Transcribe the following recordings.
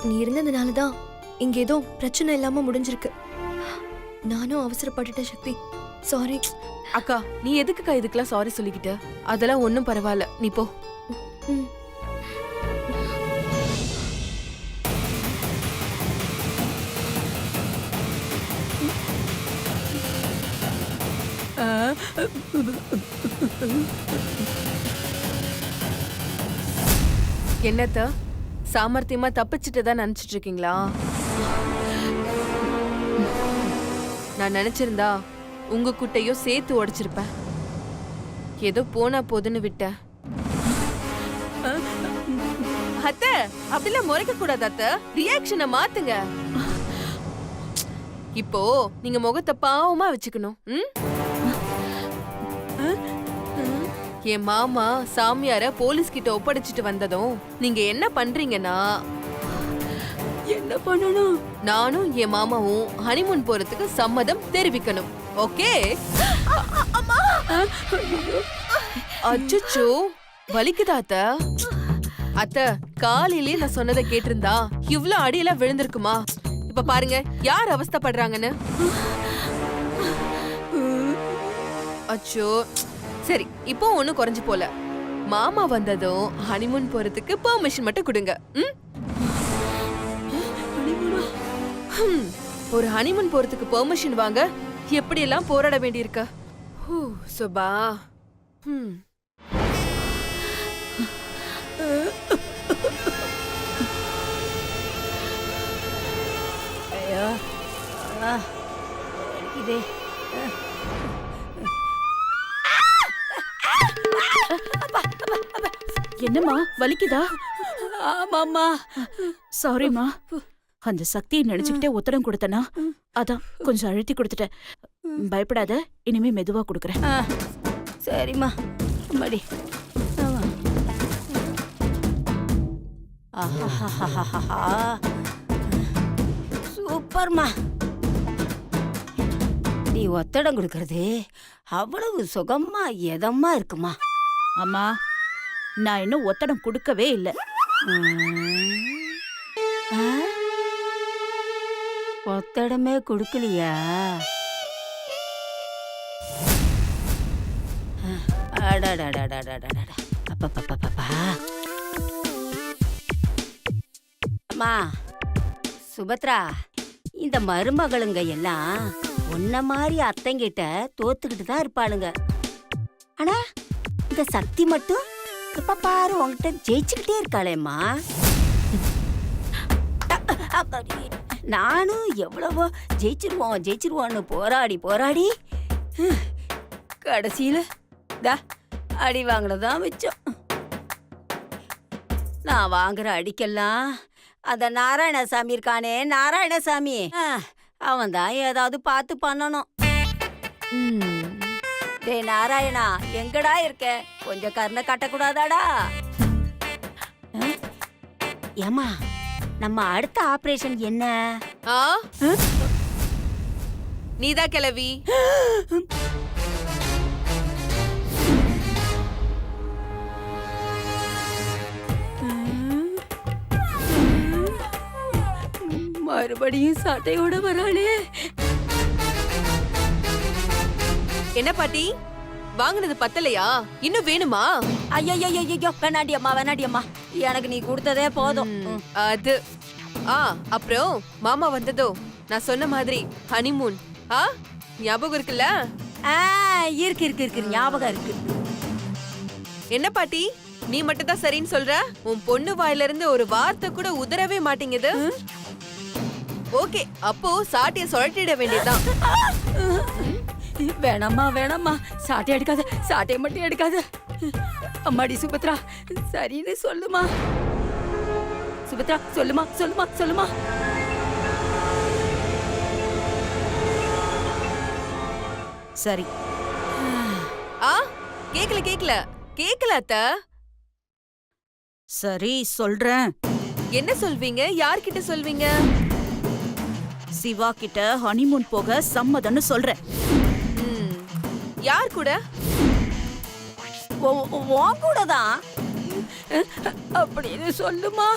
நீ இருந்ததுனால தான் இங்க ஏதோ பிரச்சனை இல்லாம முடிஞ்சிருக்கு. நானும் அவசரப்பட்டுட்டேன் சக்தி. சாரி. அக்கா, நீ எதுக்குக்கா இதுக்கெல்லாம் சாரி சொல்லிக்கிட்ட? அதெல்லாம் ஒண்ணும் பரவாயில்ல, நீ போ. ம். என்னத்த சாமர்த்தியமா தப்பிச்சுட்டு தான் நினைச்சிட்டு இருக்கீங்களா? நான் நினைச்சிருந்தா உங்க குட்டையும் சேர்த்து உடைச்சிருப்பேன். ஏதோ போனா போதுன்னு விட்டேன். அத்த, அப்படிலாம் முறைக்க கூடாது அத்த. ரியாக்ஷனை மாத்துங்க. இப்போ நீங்க முகத்தை பாவமா வச்சுக்கணும். என் மாமா சாமியார போலீஸ் கிட்ட ஒப்படைச்சிட்டு வந்ததும் நீங்க என்ன பண்றீங்கன்னா, என்ன பண்ணணும்? நானும் என் மாமாவும் ஹனிமூன் போறதுக்கு சம்மதம் தெரிவிக்கணும். ஓகே? அச்சச்சோ, வலிக்குதா அத்த? அத்த, காலையிலே நான் சொன்னதை கேட்டிருந்தா இவ்ளோ அடியெல்லாம் விழுந்திருக்குமா? இப்ப பாருங்க யார் அவஸ்தைப்படுறாங்கன்னு. அச்சோ, சரி, இப்போ ஒண்ணும் குறைஞ்சு போல. மாமா வந்ததும் ஹனிமூன் போறதுக்கு பெர்மிஷன் மட்டும் கொடுங்க. ஒரு ஹனிமூன் போறதுக்கு பெர்மிஷன் வாங்க எப்படி எல்லாம் போராட வேண்டியிருக்க. சுபா. ஐயோ, இதே என்னம்மா, வலிக்குதா? ஆமாம்மா. சாரிம்மா, அந்த சக்தியை நினைச்சுக்கிட்டே உத்தரம் கொடுத்தனா, அதான் கொஞ்சம் அழுத்தி கொடுத்துட்டேன். பயப்படாத, இனிமே மெதுவா கொடுக்குறேன். சரிம்மா. மடி. சூப்பர்மா. நீ ஒத்தடம் கொடுக்கறது அவ்வளவு சுகமா எதமா இருக்குமா? அம்மா, நான் இன்னும் ஒத்தடம் கொடுக்கவே இல்லை. ஒத்தடமே கொடுக்கலையா? அப்பப்பப்பப்பா. அம்மா சுபத்ரா, இந்த மருமகளுங்க எல்லாம் உன்ன மாதிரி அத்தைங்கிட்ட தோத்துக்கிட்டு தான் இருப்பாளுங்க. ஆனா இந்த சக்தி மட்டும் இப்ப பாரு உன்கிட்ட ஜெயிச்சுக்கிட்டே இருக்காளேம்மா. நானும் எவ்வளவோ ஜெயிச்சிருவோன்னு போராடி போராடி கடைசியில அடி வாங்கினதான் மிச்சம். நான் வாங்குற அடிக்கெல்லாம் அந்த நாராயணசாமி இருக்கானே, நாராயணசாமி, அவன் தான் ஏதாவது பார்த்து பண்ணணும். டேய் நாராயணா, எங்கடா இருக்க? கொஞ்சம் கருணை காட்டக்கூடாதாடா? ஏமா, நம்ம அடுத்த ஆபரேஷன் என்ன? நீதா கிளவி. மறுபடியும் சட்டையோட வராளே. என்ன பாட்டி, வாங்குனது பத்தலையா? இன்னும் வேணுமா? ஐயோ, வேணாண்டியம்மா, வேணாண்டியம்மா, எனக்கு நீ கொடுத்ததே போதும். அது அப்புறம் மாமா வந்ததோ நான் சொன்ன மாதிரி ஹனிமூன் ஞாபகம் இருக்குல்ல? இருக்கு, ஞாபகம் இருக்கு. என்ன பாட்டி, நீ மட்டும் தான் சரின்னு சொல்ற? உன் பொண்ணு வாயில இருந்து ஒரு வார்த்தை கூட உதறவே மாட்டேங்குது. ஓகே, அப்போ சாட்டிய சுழட்டிட வேண்டியதுதான். வேணாம்மா, சாட்டை எடுக்காத, சாட்டையை மட்டும் எடுக்காத. அம்மாடி சுபத்ரா, சரின்னு சொல்லுமா. சுபத்ரா, சொல்லுமா. சரி. கேக்கல அத்த. சரி, சொல்றேன். என்ன சொல்வீங்க? யார்கிட்ட சொல்வீங்க? சிவா கிட்ட ஹனிமூன் போக சம்மதம்னு சொல்றேன். யார் கூட? உன் கூட தான் அப்படின்னு சொல்லுமா.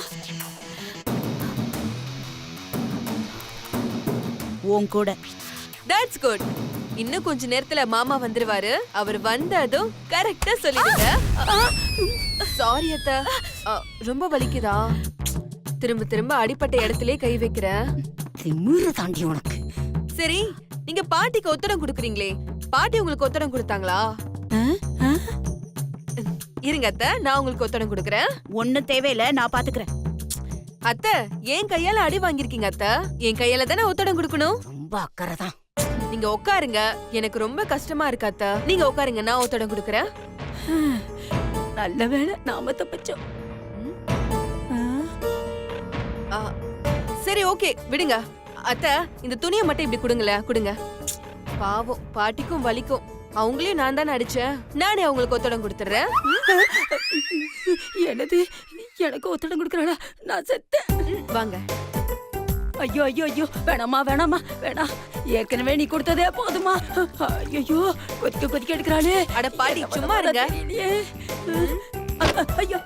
உன் கூட. That's good. இன்னும் கொஞ்ச நேரத்துல மாமா வந்துருவாரு. அவர் வந்ததும் கரெக்டா சொல்லிடுங்க. சாரி அத்தை. ரொம்ப வலிக்குதா? திரும்ப திரும்ப அடிப்பட்ட இடத்திலே கை வைக்கிறேன். திமிரு தாண்டி உனக்கு. சரி, நீங்க பாட்டிக்கு ஒத்தடம் குடுக்குறீங்களே, பாட்டி உங்களுக்கு ஒத்தடம் கொடுத்தாங்களா? இருங்க அத்தை, நான் உங்களுக்கு ஒத்தடம் கொடுக்கறேன். ஒண்ணும் தேவையில்ல, நான் பாத்துக்கிறேன். அத்தை, என் கையால அடி வாங்கிருக்கீங்க அத்தை. என் கையால தானே ஒத்தடம் கொடுக்கணும். ரொம்ப அக்கறை தான். நீங்க உட்காருங்க. எனக்கு ரொம்ப கஷ்டமா இருக்கு அத்தை. நீங்க உட்காருங்க, நான் ஒத்தடம் கொடுக்கறேன். நல்ல வேளை நாம தப்பிச்சோம். சரி, ஓகே, விடுங்க. அத்தை, இந்த துணியை மட்டும் இப்படி கொடுங்களேன், கொடுங்க. பாவம், பாட்டிக்கும் வலிக்கும். அவங்களையும் நான் தானே அடிச்சேன். நானே அவங்களுக்கு ஒத்தடம் கொடுத்துறேன். எனது எனக்கு ஒத்தடம் கொடுக்கறாளா? நான் செத்தேன். வாங்க. ஐயோ ஐயோ ஐயோ, வேணாமா வேணாமா வேணாம். ஏற்கனவே நீ கொடுத்ததே போதுமா? ஐயோ, கொதிக்க கொதிக்க எடுக்கிறாளே. அட பாட்டி, சும்மா இருங்க. ஐயோ,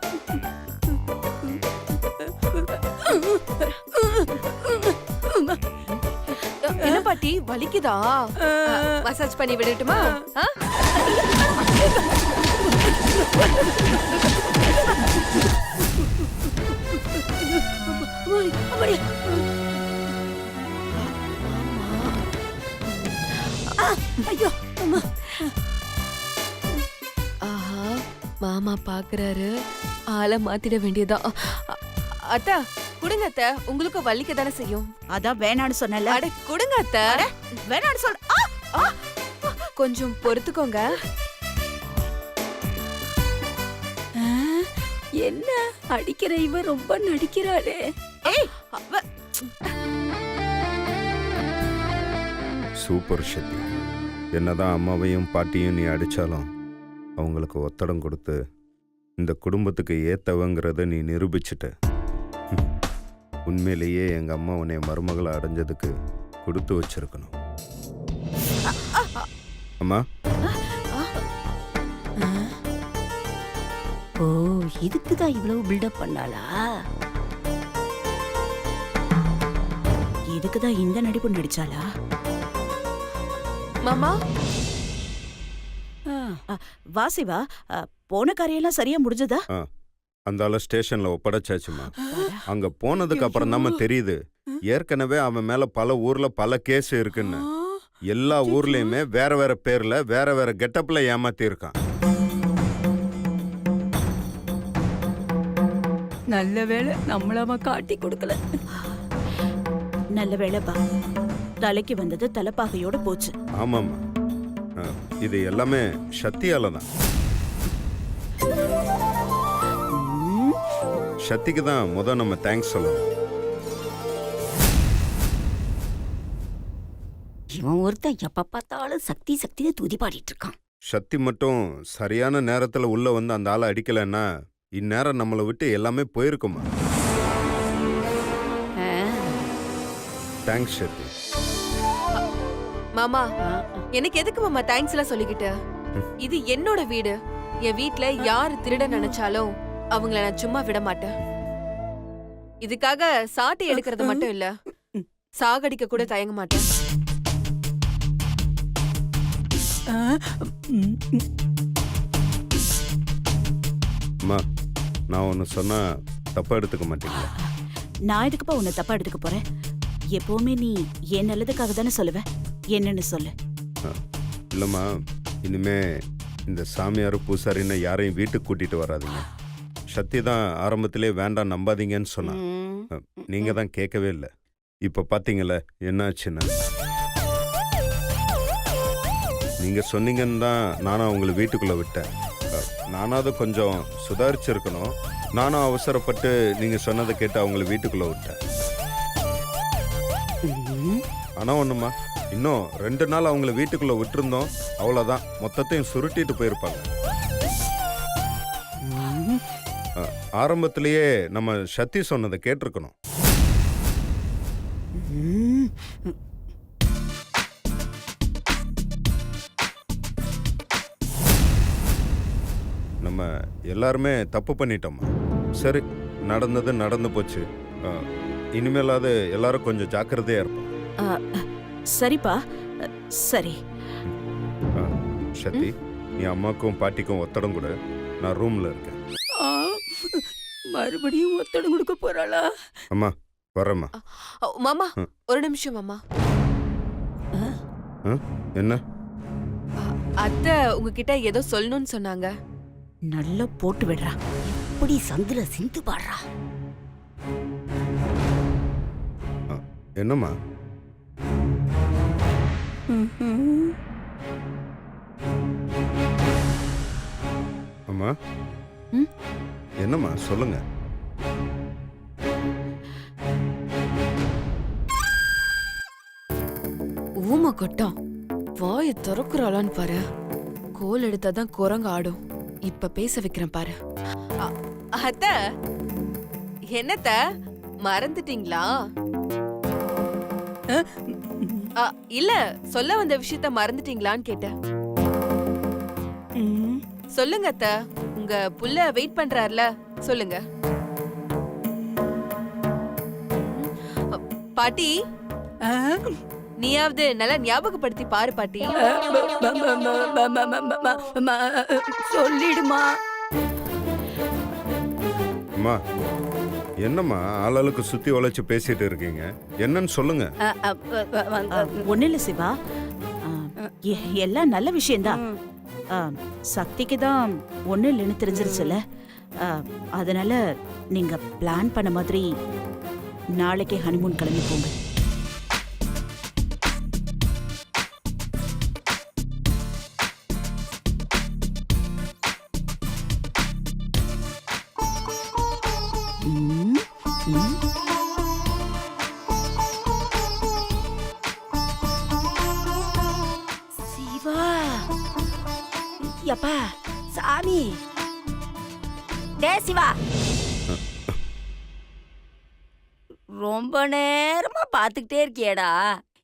என்ன பாட்டி, வலிக்குதா? மசாஜ் பண்ணி விடட்டுமா? ஐயோ அம்மா. ஆஹா, மாமா பாக்குறாரு. ஆளை மாத்திட வேண்டியதா. அத்தை, குடுங்க அத்தை, உங்களுக்கு வலிக்க தானே செய்யும். அதான் வேணான்னு சொன்னல. அட குடுங்க அத்தை. வேணான்னு சொல். கொஞ்சம் பொறுத்துக்கோங்க. என்ன அடிக்கிற இவ ரொம்ப நடிக்கிறாளே. ஏய், சூப்பர் சக்தி. என்னதான் அம்மாவையும் பாட்டியும் நீ அடிச்சாலும் அவங்களுக்கு ஒத்தடம் கொடுத்து இந்த குடும்பத்துக்கு ஏத்தவங்கிறத நீ நிரூபிச்சிட்ட. உண்மையிலேயே எங்க அம்மா உன்னை மருமகளை அடைஞ்சதுக்கு கொடுத்து வச்சிருக்கணும். அம்மா, ஓ, இதுக்குதான் இவ்வளவு பில்டப் பண்ணாளா? இதுக்குதான் இந்த நடிப்பு நடிச்சாளா? மாமா, வாசிவா, போன காரியெல்லாம் சரியா முடிஞ்சதா? அந்த ஆள ஸ்டேஷன்ல ஒப்படைச்சாச்சுமா. அங்க போனதுக்கு அப்புறம் தான் தெரியுது ஏற்கனவே அவன் மேல பல ஊர்ல பல கேஸ் இருக்குன்னு. எல்லா ஊர்லயுமே வேற வேற பேர்ல வேற வேற கெட்டப்ல ஏமாத்தி இருக்கான். நல்ல வேளை நம்மள காட்டி கொடுக்கல. நல்ல வேளைப்பா, தலைக்கு வந்தது தலைப்பாகையோட போச்சு. ஆமாம்மா, இது எல்லாமே சக்தியால தான். சக்திக்கு தான் நம்ம தேங்க்ஸ் சொல்லணும். இவன் ஒருத்தன் எப்ப பார்த்தாலும் சக்தி சக்தியை தூதி பாடிட்டு இருக்கான். சக்தி மட்டும் சரியான நேரத்துல உள்ள வந்து அந்த ஆளை அடிக்கலைன்னா இந்நேரம் நம்மளை விட்டு எல்லாமே போயிருக்குமா. தேங்க்ஸ் சக்தி. மாமா, எனக்கு எதுக்கு மாமா தேங்க்ஸ் எல்லாம் சொல்லிக்கிட்டு? இது என்னோட வீடு. என் வீட்ல யாரு திருட நினைச்சாலும் அவங்கள நான் சும்மா விட மாட்டேன். இதுக்காக சாட்டை எடுக்கிறது மட்டும் இல்ல, சாகடிக்க கூட தயங்க மாட்டேன். அம்மா, நான் ஒன்று சொன்னா தப்பா எடுத்துக்க மாட்டீங்களா? நான் எதுக்குப்பா உன்னை தப்பா எடுத்துக்க போறேன்? எப்பவுமே நீ என் நல்லதுக்காக தானே சொல்லுவ. என்னன்னு சொல்லு. இல்லம்மா, இனிமே இந்த சாமியார் பூசாரின்னு யாரையும் வீட்டுக்கு கூட்டிட்டு வராதீங்க. சக்தி தான் ஆரம்பத்திலே வேண்டாம் நம்பாதீங்கன்னு சொன்னான். நீங்க தான் கேட்கவே இல்லை. இப்ப பாத்தீங்களே என்னாச்சுன்னு. நீங்க சொன்னீங்கன்னு தான் நானும் அவங்களை வீட்டுக்குள்ள விட்டேன். நானாவது கொஞ்சம் சுதாரிச்சிருக்கணும். நானும் அவசரப்பட்டு நீங்க சொன்னதை கேட்டு அவங்கள வீட்டுக்குள்ள விட்டேன். ஆனா ஒண்ணுமா, இன்னும் 2 நாள் அவங்கள வீட்டுக்குள்ள விட்டுருந்தோம், அவ்வளவுதான், மொத்தத்தையும் சுருட்டிட்டு போயிருப்பாங்க. ஆரம்பத்திலேயே நம்ம சக்தி சொன்னதை கேட்டிருக்கணும். நம்ம எல்லாருமே தப்பு பண்ணிட்டோம். சரி, நடந்தது நடந்து போச்சு. இனிமேலாவது எல்லாரும் கொஞ்சம் ஜாக்கிரதையா இருப்போம். சரிப்பா. சரி. ஆ, சக்தி நீ அம்மாக்கும் பாட்டிக்கும் ஒத்தடம் கூட, நான் ரூம்ல இருக்கேன். ஆ, மறுபடியும் ஒத்தடம் கொடுக்க போறாளா? அம்மா வரேம்மா. மாமா ம். ஒரு நிமிஷம் மாமா. என்ன? அத்தை உங்ககிட்ட ஏதோ சொல்லணும்னு சொன்னாங்க. நல்லா போட்டு விடுறா. இப்படி சந்துல சிந்து பாடுறா. என்னம்மா? அம்மா ம்? என்னம்மா சொல்லுங்க. ஊமை கொட்டம் வாயை திறக்குறாளான்னு பாரு. கோல் எடுத்தாதான் குரங்கு ஆடும். இப்ப பேச வைக்கிறேன் பாரு. அத்த என்னத்த மறந்துட்டீங்களா? இல்ல சொல்ல வந்த விஷயத்த மறந்துட்டீங்களான்னு கேட்டேன். சொல்லுங்க அத்த, உங்க புள்ள வெயிட் பண்றாருல, சொல்லுங்க. பாட்டி நீயாவது நல்லா ஞாபகப்படுத்தி பாரு பாட்டி. சொல்லிடுமா. அம்மா என்னம்மா ஆளாளுக்கு சுத்தி உழைச்சு பேசிட்டு இருக்கீங்க? என்னன்னு சொல்லுங்க. ஒண்ணு இல்ல சிவா. எல்லாம் நல்ல விஷயம்தான். சக்திக்கு தான் ஒண்ணு இல்லைன்னு தெரிஞ்சிருச்சுல. அதனால நீங்க பிளான் பண்ண மாதிரி நாளைக்கே ஹனிமூன் கிளம்பி போங்க. ம், ம். சிவா, யப்பா சாமி. டே சிவா, ரொம்ப நேரமா பாத்துக்கிட்டே இருக்கியேடா,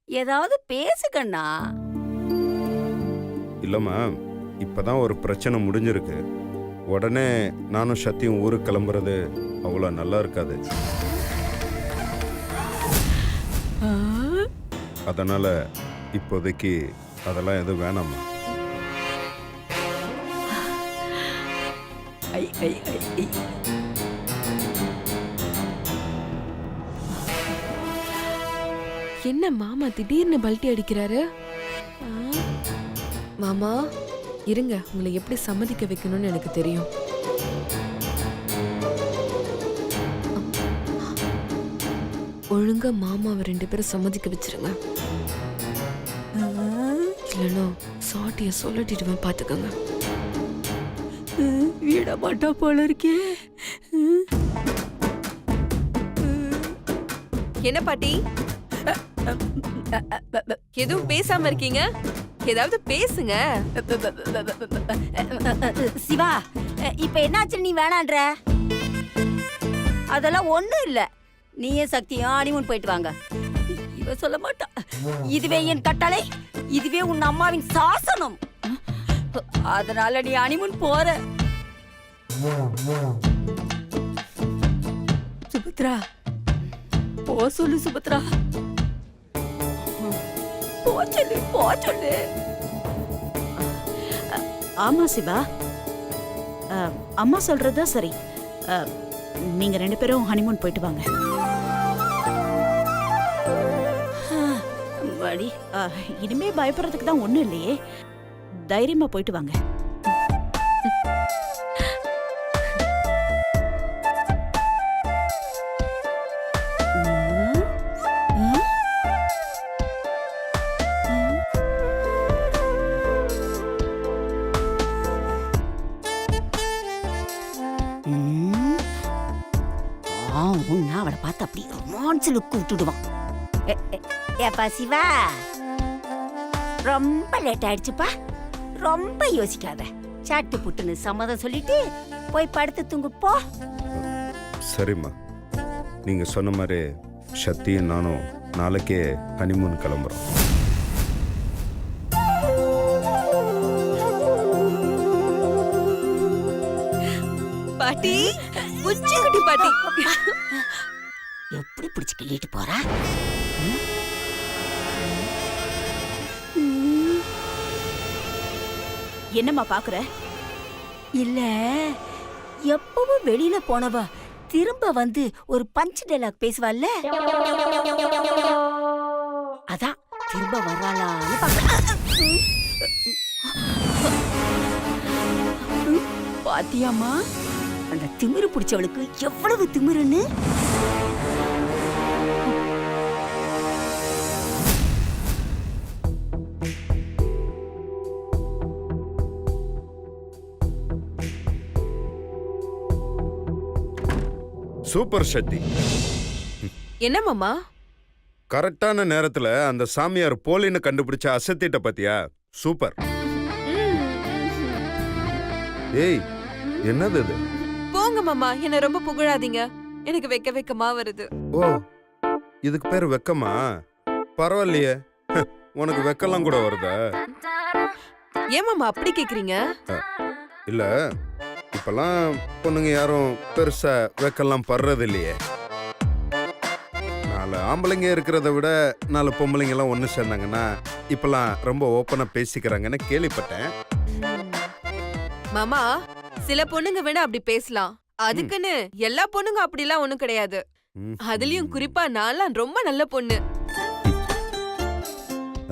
ஏதாவது பேசுகண்ணா. இல்லம்மா இப்பதான் ஒரு பிரச்சனை முடிஞ்சிருக்கு. உடனே நானும் சத்தியும் ஊருக்கு கிளம்புறது அவ்வளோ நல்லா இருக்காது. அதனால இப்போதைக்கு அதெல்லாம் எதுவும் வேணாம்மா. ஐ, ஐ, ஐ, ஐ. என்ன மாமா திடீர்னு பல்ட்டி அடிக்கிறாரு? மாமா இருங்க, உங்களை எப்படி சம்மதிக்க வைக்கணும்னு எனக்கு தெரியும். ஒழுங்கா மாமாவை 2 பேரும் சம்மதிக்க வச்சிருங்க. இல்லைன்னா சாட்டிய சொல்லட்டிடுவேன், பாத்துக்கோங்க. விட மாட்டா போல இருக்கே. என்ன பாட்டி எதுவும் பேசாம இருக்கீங்க? ஏதாவது பேசுங்க. சிவா, இப்ப என்னாச்சு நீ வேணான்ற? அதெல்லாம் ஒண்ணும் இல்ல. நீயே சக்தியும் ஹனிமூன் போயிட்டு வாங்க. இவ சொல்ல மாட்டா. இதுவே என் கட்டளை, இதுவே உன் அம்மாவின் சாசனம். அதனால நீ ஹனிமூன் போற. சுபத்ரா, போ சொல்லு சுபத்ரா. போ சொல்லு, போ சொல்லு. ஆமா சிவா, அம்மா சொல்றதா சரி. நீங்க 2 பேரும் ஹனிமூன் போயிட்டு வாங்க. வாடி. இனிமே பயப்படுறதுக்கு தான் ஒண்ணும் இல்லையே. தைரியமா போயிட்டு வாங்க. உன்ன அவளை பார்த்து அப்படி ரொமான்ஸ் லுக் விட்டுடுவான். ஏப்பா சிவா, ரொம்ப லேட் ஆயிடுச்சுப்பா. ரொம்ப யோசிக்காத. சாட்டு புட்டுன்னு சம்மதம் சொல்லிட்டு போய் படுத்து தூங்கு போ. சரிம்மா, நீங்க சொன்ன மாதிரி சத்தியும் நானும் நாளைக்கே ஹனிமூன் கிளம்புறோம். பாட்டி, உச்சிக்குட்டி பாட்டி. எப்படி பிடிச்சு கிள்ளிட்டு போறா? என்னம்மா பாக்குற? இல்ல, எப்பவும் வெளியில போனவ திரும்ப வந்து ஒரு பஞ்ச் டைலாக் பேசுவாள்ல, அதான் திரும்ப வர்றாளான்னு பாக்குறேன். பாத்தியாமா அந்த திமிரு பிடிச்சவளுக்கு எவ்வளவு திமிருன்னு? சூப்பர் சக்தி. என்ன மாமா? கரெக்டான நேரத்துல அந்த சாமியார் போலின்னு கண்டுபிடிச்ச அசத்திட்ட பத்தியா? சூப்பர். ஏய், என்னது இது? போங்க மாமா, என்ன ரொம்ப புகழாதீங்க. எனக்கு வெக்கமா வருது. ஓ, இதுக்கு பேர் வெக்கமா? பரவாயில்லையே, உனக்கு வெக்கலாம் கூட வருதா? ஏன் மாமா அப்படி கேக்குறீங்க? இல்ல, இப்பெல்லாம் பொண்ணுங்க யாரும் பெருசா வெக்கலாம் படுறது இல்லையே. 4 ஆம்பளைங்க இருக்கிறத விட 4 பொம்பளைங்க எல்லாம் ஒண்ணு சேர்ந்தாங்கன்னா இப்பெல்லாம் ரொம்ப ஓப்பனா பேசிக்கிறாங்கன்னு கேள்விப்பட்டேன். மாமா, சில பொண்ணுங்க வேணா அப்படி பேசலாம். அதுக்குன்னு எல்லா பொண்ணுங்க அப்படிலாம் ஒண்ணும் கிடையாது. அதுலயும் குறிப்பா நான்லாம் ரொம்ப நல்ல பொண்ணு.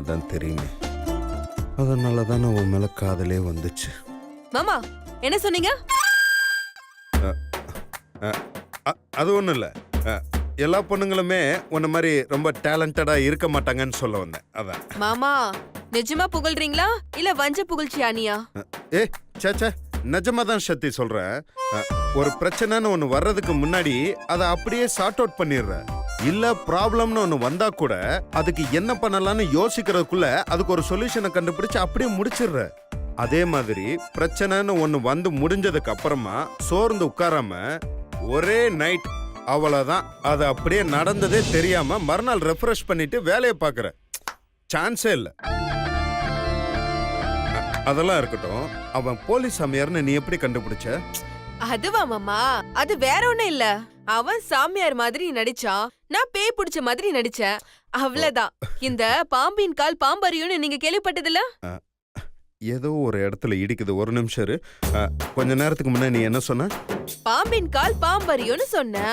அதான் தெரியுமே, அதனாலதான் உன் மேல காதலே வந்துச்சு. மாமா, என்ன சொன்னீங்க? அது ஒண்ணும் இல்ல, எல்லா பொண்ணுங்களுமே உன்ன மாதிரி ரொம்ப டேலண்டடா இருக்க மாட்டாங்கன்னு சொல்ல வந்தேன். அதான். மாமா, நிஜமா புகழ்றீங்களா இல்ல வஞ்ச புகழ்ச்சி அணியா? ஏ சேச்சே, நிஜமா தான் சக்தி சொல்றேன். ஒரு பிரச்சனைன்னு ஒண்ணு வர்றதுக்கு முன்னாடி அதை அப்படியே சார்ட் அவுட் பண்ணிடுற. இல்ல ப்ராப்ளம்னு ஒண்ணு வந்தா கூட அதுக்கு என்ன பண்ணலாம்னு யோசிக்கிறதுக்குள்ள அதுக்கு ஒரு சொல்யூஷனை கண்டுபிடிச்சு அப்படியே முடிச்சிடுற. அதே மாதிரி பிரச்சனைன்னு ஒண்ணு வந்து முடிஞ்சதுக்கு அப்புறமா சோர்ந்து உட்காராம ஒரே நைட் அவ்வளவுதான், அது அப்படியே நடந்ததே தெரியாம மறுநாள் ரெஃப்ரெஷ் பண்ணிட்டு வேலையை பாக்குற. சான்ஸே இல்ல. அதெல்லாம் இருக்கட்டும், அவன் போலீஸ் சாமியார்னு நீ எப்படி கண்டுபிடிச்ச? அதுவா மாமா, அது வேற ஒண்ணும் இல்ல. அவன் சாமியார் மாதிரி நடிச்சான், நான் பேய் பிடிச்ச மாதிரி நடிச்சேன். அவ்வளவுதான். இந்த பாம்பின் கால் பாம்பறியும்னு நீங்க கேள்விப்பட்டதில்ல? ஏதோ ஒரு இடத்துல இடிக்குது, ஒரு நிமிஷம் இரு. கொஞ்ச நேரத்துக்கு முன்ன நீ என்ன சொன்ன? பாம்பின் கால் பாம்பறியும்னு சொன்ன.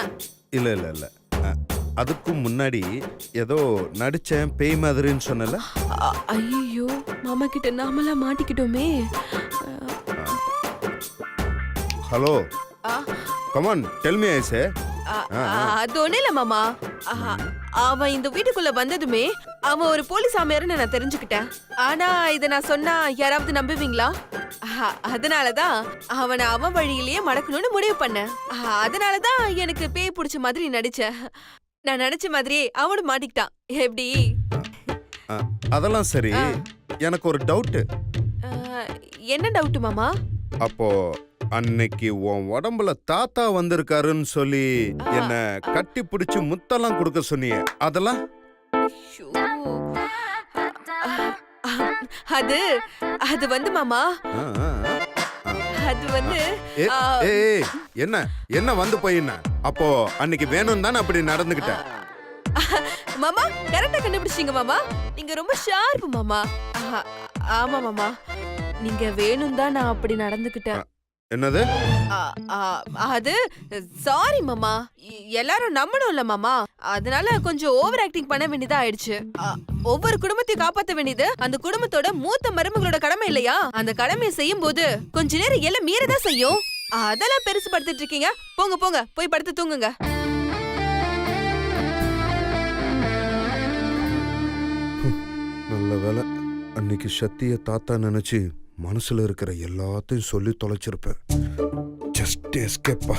இல்ல இல்ல இல்ல, அதுக்கும் முன்னாடி ஏதோ நடிச்சேன் பேய் மாதிரின்னு சொன்னல. ஐயோ, மாமா கிட்ட நாமெல்லாம் மாட்டிக்கிட்டோமே. Hello, come on tell me I say. அது ஒண்ணு இல்ல மாமா. அவன் இந்த வீட்டுக்குள்ள வந்ததுமே அவன் ஒரு போலீஸ் சாமியார்னு நான் தெரிஞ்சுக்கிட்டேன். ஆனா இத நான் சொன்னா யாராவது நம்புவீங்களா? அதனாலதான் அவனை அவன் வழியிலேயே மடக்கணும்னு முடிவு பண்ணேன். அதனாலதான் எனக்கு பேய் பிடிச்ச மாதிரி நடிச்சேன். நான் நினைச்ச மாதிரியே அவனும் மாட்டிக்கிட்டான். எப்படி? அதெல்லாம் சரி, எனக்கு ஒரு டவுட். என்ன டவுட் மாமா? அப்போ அன்னைக்கு உன் உடம்புல தாத்தா வந்திருக்காருன்னு சொல்லி என்ன கட்டி பிடிச்சு முத்தெல்லாம் கொடுக்க சொன்னியே, அதெல்லாம்? அது வந்து மாமா, அது வந்து என்ன என்ன வந்து போயின? அப்போ அன்னைக்கு வேணும் தானே அப்படி நடந்துகிட்ட? மாமா கரெக்டா கண்டுபிடிச்சீங்க மாமா. நீங்க ரொம்ப ஷார்ப் மாமா. ஆமா மாமா, நீங்க வேணும் தான் நான் அப்படி நடந்துக்கிட்டேன். என்னது? அது சாரி மாமா, எல்லாரும் நம்பணும்ல மாமா, அதனால கொஞ்சம் ஓவர் ஆக்டிங் பண்ண வேண்டியதா ஆயிடுச்சு. ஒவ்வொரு குடும்பத்தையும் காப்பாத்த வேண்டியது அந்த குடும்பத்தோட மூத்த மருமகளோட கடமை இல்லையா? அந்த கடமையை செய்யும் போது கொஞ்ச நேரம் எல்லாம் மீறதான் செய்யும். அதெல்லாம் பெருசு படுத்திட்டு இருக்கீங்க. போங்க போங்க, போய் படுத்து தூங்குங்க. நல்ல வேலை, அன்னைக்கு சத்திய தாத்தா நினைச்சு மனசுல இருக்கிற எல்லாத்தையும் சொல்லி தொலைச்சிருப்பேன். ஜஸ்ட் எஸ்கேப்பா.